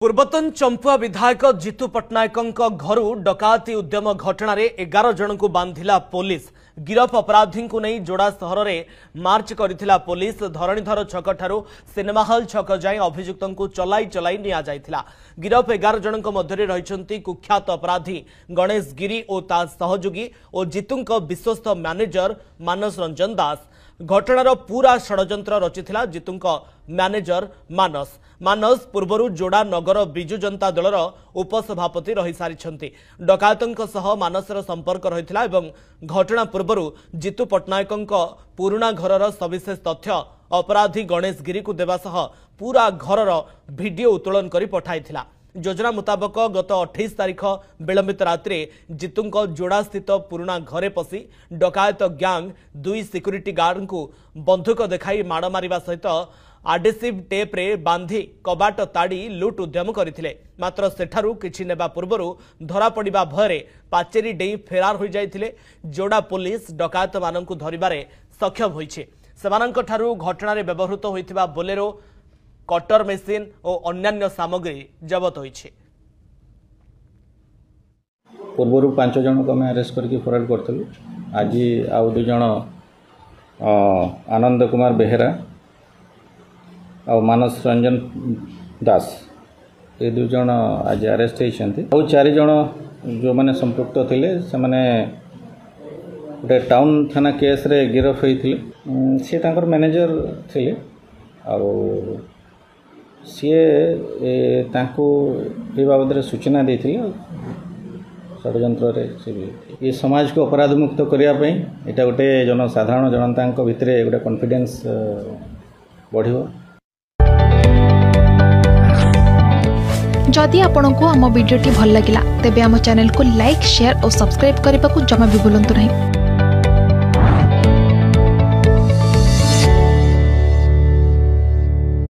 पूर्वतन चंपुआ विधायक जीतू पट्टनायक घर डकाती उद्यम घटना 11 जन को बांधिला पुलिस। गिरफ अपराधी को नहीं जोड़ा सहर में मार्च करथिला पुलिस। धरणीधर छक ठारू सिनेमा हल छक जाए अभियुक्त को चलाई चलाई निया जायथिला। गिरफ 11 जन मध्य रही कुख्यात अपराधी गणेश गिरी और ता सहयोगी और जीतू विश्वस्त मैनेजर मानस रंजन दास। घटनार पूरा षड्यंत्र रचिथिला जीतू मैनेजर मानस पूर्वर जोड़ा नगर बिजु जनता दलर उपसभापति रही सारी। डकायतों सह मानसर संपर्क रही एवं घटना पूर्वर जीतू पट्टनायक पुराणा घर सविशेष तथ्य अपराधी गणेश गिरी को देवा सह पूरा घर वीडियो उत्तोलन कर पठाई। योजना मुताबक गत 28 तारीख विलंबित रात्रि जीतू जोड़ा स्थित पुराणा घरे पशि डकायत गैंग 2 सिक्यूरीटी गार्ड को बंधुक देखाई माड़ मारिबा सहित आडेसिव टेप रे बांधी कबाट ताड़ी लुट उद्यम करथिले। मात्र सेठारु किछि नेबा पूर्वरु धरा पड़िबा भୟରେ पाचेरी डेई फेरार होई जायथिले। जोड़ा पुलिस डकायत माननकु धरिबारे सक्षम होइछे। सेमानंक ठारु घटना रे व्यवहृत होइथिबा बोलेरो कटर मेसिन और अन्यान्य सामग्री जबत होइछे। पूर्वर 5 जन को अरेस्ट करके फरार करथलु। आज आउ 2 जन आनंद कुमार बेहेरा और मानस रंजन दास ये 2 जन आज अरेस्ट होइछन्ति। और 4 जन जो माने संपृक्त थिले से माने गोटे टाउन थाना केस रे गिरफ होइथिले। से तांकर मैनेजर थिले और सीए तांको ए बाबद रे सूचना देथिले। षड्यंत्र ये समाज को अपराध मुक्त करने यहाँ गोटे जनसाधारण जनता भितर गोटे कॉन्फिडेंस बढ़िबो। जदि आपंक आम भिडी भल लगा तेब आम चैनल को लाइक शेयर और सब्सक्राइब करने को जमा भी भूलु नहीं।